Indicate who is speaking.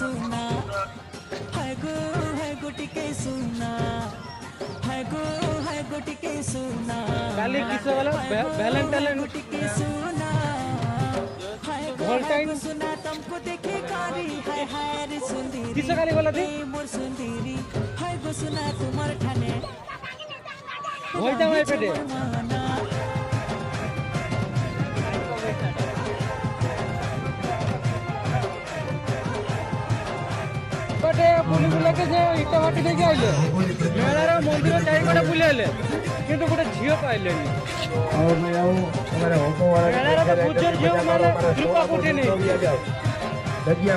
Speaker 1: सुना है गो टिके सुना है गो टिके सुना
Speaker 2: काली किस वाला वैलेंटाइन
Speaker 1: टिके सुना है सुना तुमको देखे कारी है रे सुंदरी
Speaker 2: किस काली वाला थी
Speaker 1: मोर सुंदरी है गो सुना तुम्हार ठाने
Speaker 2: होई जा भाई पेटे बटे पुलिस लेके जे इटा बाटी दे के आइले मेलार मंदिर चारिपटा बुलेले किंतु गोटे झियो पाइलेनी
Speaker 3: और मैं आऊं हमारे होको वाला
Speaker 2: मेलार तो पूजर झियो माने रूपा कोठी नहीं
Speaker 3: लगिया